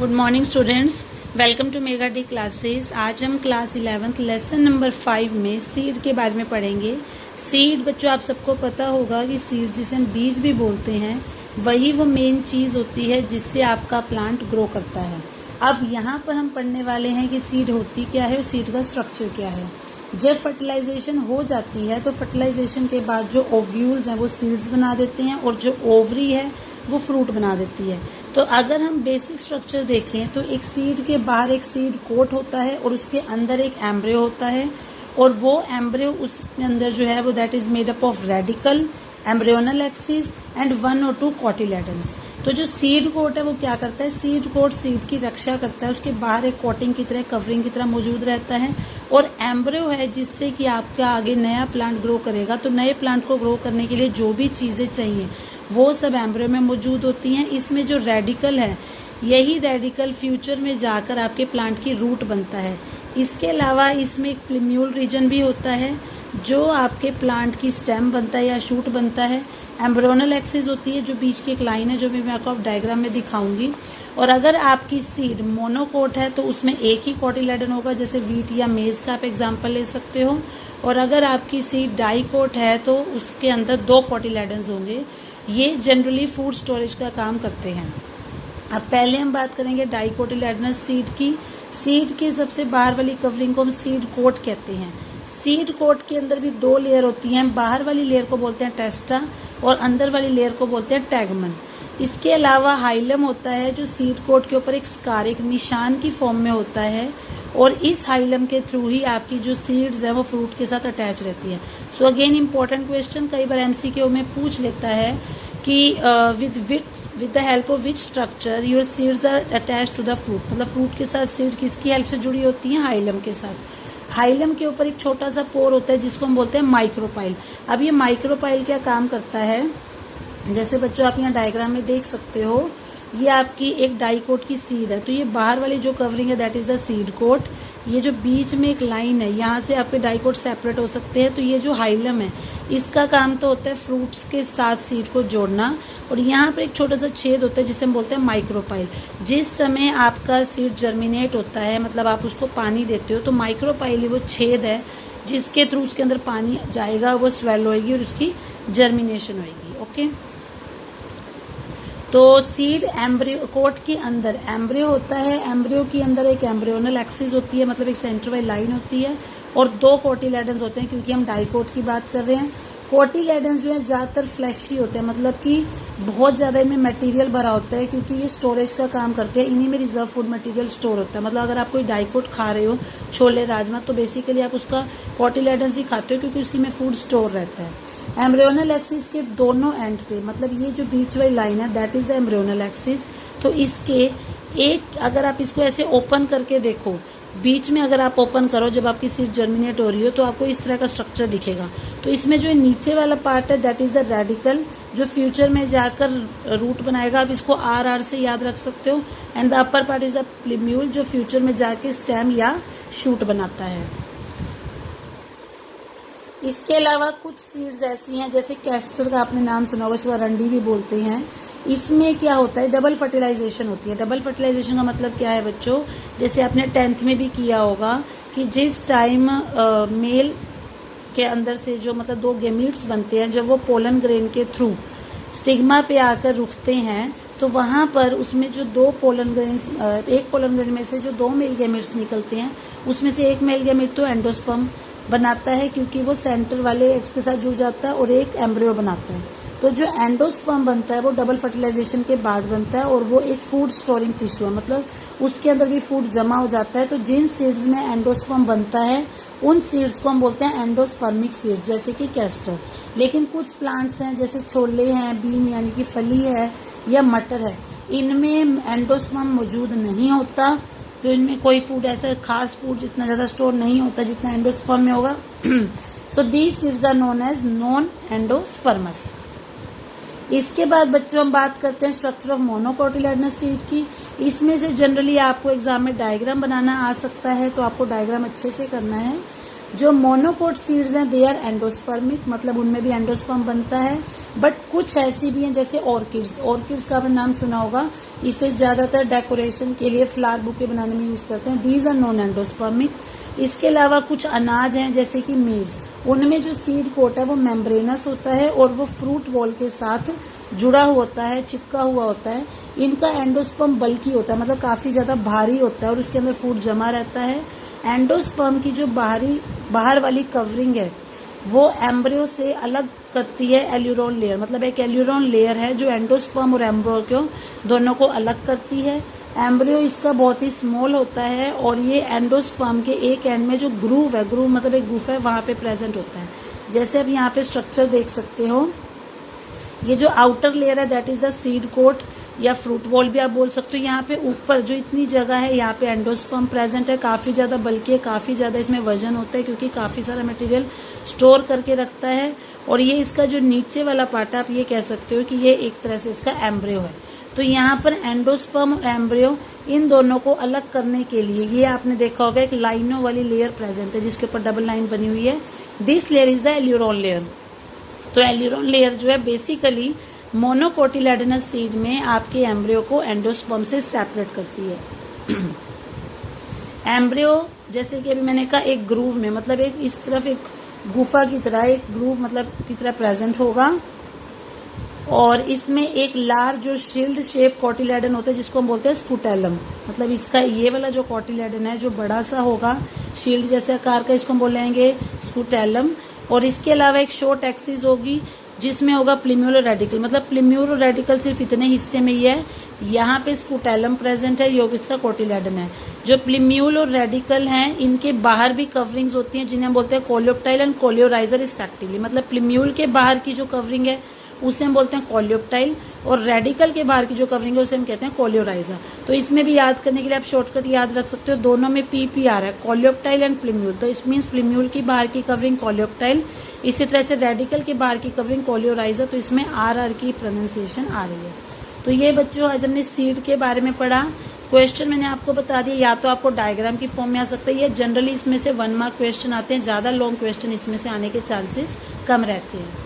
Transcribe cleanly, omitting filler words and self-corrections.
Good morning students, welcome to mega D classes. आज हम class 11th lesson number 5 में seed के बारे में पढ़ेंगे। सीड बच्चों आप सबको पता होगा कि सीड जिसे हम बीज भी बोलते हैं वही वो मेन चीज़ होती है जिससे आपका प्लांट ग्रो करता है। अब यहाँ पर हम पढ़ने वाले हैं कि सीड होती क्या है और सीड का स्ट्रक्चर क्या है। जब फर्टिलाइजेशन हो जाती है तो फर्टिलाइजेशन के बाद जो ओव्यूल्स हैं वो सीड्स बना देते हैं और जो ओवरी है वो फ्रूट बना देती है। तो अगर हम बेसिक स्ट्रक्चर देखें तो एक सीड के बाहर एक सीड कोट होता है और उसके अंदर एक एम्ब्रियो होता है और वो एम्ब्रियो उसके अंदर जो है वो that is made up of radical, embryonal axis and 1 or 2 cotyledons. तो जो सीड कोट है वो क्या करता है, सीड कोट सीड की रक्षा करता है, उसके बाहर एक कोटिंग की तरह कवरिंग की तरह मौजूद रहता है और एम्ब्रियो है जिससे कि आपका आगे नया प्लांट ग्रो करेगा। तो नए प्लांट को ग्रो करने के लिए जो भी चीजें चाहिए वो सब एम्ब्रियो में मौजूद होती हैं। इसमें जो रेडिकल है यही रेडिकल फ्यूचर में जाकर आपके प्लांट की रूट बनता है। इसके अलावा इसमें एक प्लिम्यूल रीजन भी होता है जो आपके प्लांट की स्टेम बनता है या शूट बनता है। एम्ब्रियोनल एक्सिस होती है जो बीच की एक लाइन है जो भी मैं आपको डायग्राम में दिखाऊंगी। और अगर आपकी सीड मोनोकोट है तो उसमें एक ही कोटिलेडन होगा, जैसे वीट या मेज का आप एग्जांपल ले सकते हो। और अगर आपकी सीड डाइकोट है तो उसके अंदर 2 कोटिलेडन्स होंगे। ये जनरली फूड स्टोरेज का काम करते हैं। अब पहले हम बात करेंगे डाइकोटिलेडनस सीड की। सीड के सबसे बाहर वाली कवरिंग को हम सीड कोट कहते हैं। सीड कोट के अंदर भी 2 लेयर होती हैं। बाहर वाली लेयर को बोलते हैं टेस्टा और अंदर वाली लेयर को बोलते हैं टैगमन। इसके अलावा हाइलम होता है जो सीड कोट के ऊपर एक स्कार, एक निशान की फॉर्म में होता है और इस हाइलम के थ्रू ही आपकी जो सीड्स है वो फ्रूट के साथ अटैच रहती है। सो अगेन इम्पोर्टेंट क्वेश्चन, कई बार एमसीक्यू में पूछ लेता है कि with the help of which structure your seeds are attach to the fruit, मतलब फ्रूट के साथ सीड किसकी हेल्प से जुड़ी होती है, हाइलम के साथ। हाइलम के ऊपर एक छोटा सा पोर होता है जिसको हम बोलते हैं माइक्रोपाइल। अब ये माइक्रोपाइल क्या काम करता है, जैसे बच्चों आप यहाँ डायग्राम में देख सकते हो, ये आपकी एक डाइकोट की सीड है। तो ये बाहर वाली जो कवरिंग है that is the seed coat. ये जो बीच में एक लाइन है यहाँ से आपके डाइकोट सेपरेट हो सकते हैं। तो ये जो हाइलम है इसका काम तो होता है फ्रूट्स के साथ सीड को जोड़ना और यहाँ पर एक छोटा सा छेद होता है जिसे हम बोलते हैं माइक्रोपाइल। जिस समय आपका सीड जर्मिनेट होता है, मतलब आप उसको पानी देते हो, तो माइक्रोपाइल ही वो छेद है जिसके थ्रू उसके अंदर पानी जाएगा, वो स्वेल होएगी और उसकी जर्मिनेशन होएगी। ओके, तो सीड एम्ब्रियो कोट के अंदर एम्ब्रियो होता है। एम्ब्रियो के अंदर एक एम्ब्रियोनल एक्सिस होती है, मतलब एक सेंटर वाली लाइन होती है और 2 कोटिलेडन्स होते हैं क्योंकि हम डाइकोट की बात कर रहे हैं। कोटिलेडन्स जो है ज्यादातर फ्लैशी होते हैं, मतलब कि बहुत ज्यादा इनमें मटेरियल भरा होता है क्योंकि ये स्टोरेज का काम करते हैं। इन्हीं में रिजर्व फूड मटेरियल स्टोर होता है। मतलब अगर आप कोई डाइकोट खा रहे हो, छोले राजमा, तो बेसिकली आप उसका कोटिलेडन्स ही खाते हो क्योंकि उसी में फूड स्टोर रहता है। एम्ब्रियोनल एक्सिस के दोनों एंड पे, मतलब ये जो बीच वाली लाइन है that is the embryonal axis. तो इसके एक, अगर आप इसको ऐसे ओपन करके देखो, बीच में अगर आप ओपन करो जब आपकी सीड जर्मिनेट हो रही हो तो आपको इस तरह का स्ट्रक्चर दिखेगा। तो इसमें जो नीचे वाला पार्ट है दैट इज द रेडिकल जो फ्यूचर में जाकर रूट बनाएगा। आप इसको RR से याद रख सकते हो। And the upper part is the plumule जो फ्यूचर में जाके स्टेम या शूट बनाता है। इसके अलावा कुछ सीड्स ऐसी हैं जैसे कैस्टर का आपने नाम सुना होगा, स्वरंडी भी बोलते हैं। इसमें क्या होता है, डबल फर्टिलाइजेशन होती है। डबल फर्टिलाइजेशन का मतलब क्या है बच्चों, जैसे आपने 10th में भी किया होगा कि जिस टाइम मेल के अंदर से जो मतलब 2 गेमीट्स बनते हैं, जब वो पोलन ग्रेन के थ्रू स्टिग्मा पे आकर रुकते हैं तो वहां पर उसमें जो 2 पोलन ग्रेन, एक पोलन ग्रेन में से जो 2 मेल गेमीट्स निकलते हैं उसमें से एक मेल गेमीट तो एंडोस्पर्म बनाता है क्योंकि वो सेंटर वाले एग्स के साथ जुड़ जाता है और एक एम्ब्रियो बनाता है। तो जो एंडोस्पर्म बनता है वो डबल फर्टिलाइजेशन के बाद बनता है और वो एक फूड स्टोरिंग टिश्यू है, मतलब उसके अंदर भी फूड जमा हो जाता है। तो जिन सीड्स में एंडोस्पर्म बनता है उन सीड्स को हम बोलते हैं एंडोस्पर्मिक सीड्स, जैसे कि कैस्टर। लेकिन कुछ प्लांट्स हैं जैसे छोले हैं, बीन यानी कि फली है या मटर है, इनमें एंडोस्पर्म मौजूद नहीं होता। तो इनमें कोई फूड ऐसा खास फूड जितना ज्यादा स्टोर नहीं होता जितना एंडोस्पर्म में होगा। So these seeds are known as non endosperms. इसके बाद बच्चों हम बात करते हैं स्ट्रक्चर ऑफ मोनोकोटिलेडनस सीड की। इसमें से जनरली आपको एग्जाम में डायग्राम बनाना आ सकता है, तो आपको डायग्राम अच्छे से करना है। जो मोनोकोट सीड्स हैं दे आर एंडोस्पर्मिक, मतलब उनमें भी एंडोस्पर्म बनता है। बट कुछ ऐसी भी हैं जैसे ऑर्किड्स, ऑर्किड्स का आपने नाम सुना होगा, इसे ज्यादातर डेकोरेशन के लिए फ्लावर बुके बनाने में यूज करते हैं। These are non endospermic. इसके अलावा कुछ अनाज हैं जैसे कि मेज, उनमें जो सीड कोट है वो मेम्ब्रेनस होता है और वो फ्रूट वॉल के साथ जुड़ा हुआ होता है, चिपका हुआ होता है। इनका एंडोस्पर्म बल्की होता है, मतलब काफी ज्यादा भारी होता है और उसके अंदर फूड जमा रहता है। एंडोस्पर्म की जो बाहर वाली कवरिंग है वो एम्ब्रियो से अलग करती है एल्यूरोन लेयर, मतलब एक एल्यूरोन लेयर है जो एंडोस्पर्म और एम्ब्रियो को दोनों को अलग करती है। एम्ब्रियो इसका बहुत ही स्मॉल होता है और ये एंडोस्पर्म के एक एंड में जो ग्रूव है, ग्रूव मतलब एक गुफा है, वहां पे प्रेजेंट होता है। जैसे अब यहाँ पे स्ट्रक्चर देख सकते हो, ये जो आउटर लेयर है that is the seed coat या फ्रूट वॉल भी आप बोल सकते हो। यहाँ पे ऊपर जो इतनी जगह है यहाँ पे एंडोस्पर्म प्रेजेंट है, काफी ज्यादा बल्कि है, काफी ज्यादा इसमें वजन होता है क्योंकि काफी सारा मटेरियल स्टोर करके रखता है। और ये इसका जो नीचे वाला पार्ट आप ये कह सकते हो कि ये एक तरह से इसका एम्ब्रियो है। तो यहाँ पर एंडोस्पर्म और एम्ब्रियो इन दोनों को अलग करने के लिए ये आपने देखा होगा एक लाइनों वाली लेयर प्रेजेंट है जिसके ऊपर डबल लाइन बनी हुई है। This layer is the aleurone layer. तो एल्यूरोन लेयर जो है बेसिकली मोनोकोटिलेडनस सीड में आपके एम्ब्रियो को एंडोस्पर्म से सेपरेट करती है। एम्ब्रियो जैसे कि अभी मैंने कहा एक ग्रूव में, मतलब एक इस तरफ एक गुफा की तरह एक ग्रूव मतलब की तरह प्रेजेंट होगा और इसमें एक लार्ज जो शील्ड शेप कोटिलेडन होता है जिसको हम बोलते हैं स्कूटेलम, मतलब इसका ये वाला जो कोटिलेडन है जो बड़ा सा होगा शील्ड जैसे आकार का, इसको हम बोलेंगे स्कूटेलम। और इसके अलावा एक शॉर्ट एक्सिस होगी जिसमें होगा प्लिम्यूलो रेडिकल, मतलब प्लिम्यूलो रेडिकल सिर्फ इतने हिस्से में ही है, यहाँ पे स्कूटेलम प्रेजेंट है, योगिक का कोटिलेडन है। जो प्लिम्यूलो रेडिकल हैं इनके बाहर भी कवरिंग्स होती हैं जिन्हें हम बोलते हैं कोलियोप्टाइल एंड कोलियोराइजर रिस्पेक्टिवली, मतलब प्लिम्यूल के बाहर की जो कवरिंग है उसे हम बोलते हैं कोलियोप्टाइल और रेडिकल के बाहर की जो कवरिंग है उसे हम कहते हैं कोलियोराइजर। तो इसमें भी याद करने के लिए आप शॉर्टकट याद रख सकते हो, दोनों में पी आ रहा है, कोलियोप्टाइल एंड प्लिम्यूल। तो इस मीन्स प्लिम्यूल की बाहर की कवरिंग कोलियोप्टाइल, इसी तरह से रेडिकल के बाहर की कवरिंग कोलियोराइजर। तो इसमें आर की प्रोनाउंसिएशन आ रही है। तो ये बच्चों आज हमने सीड के बारे में पढ़ा। क्वेश्चन मैंने आपको बता दिया, या तो आपको डायग्राम की फॉर्म में आ सकता है या जनरली इसमें से 1 मार्क क्वेश्चन आते हैं, ज्यादा लॉन्ग क्वेश्चन इसमें से आने के चांसेस कम रहते हैं।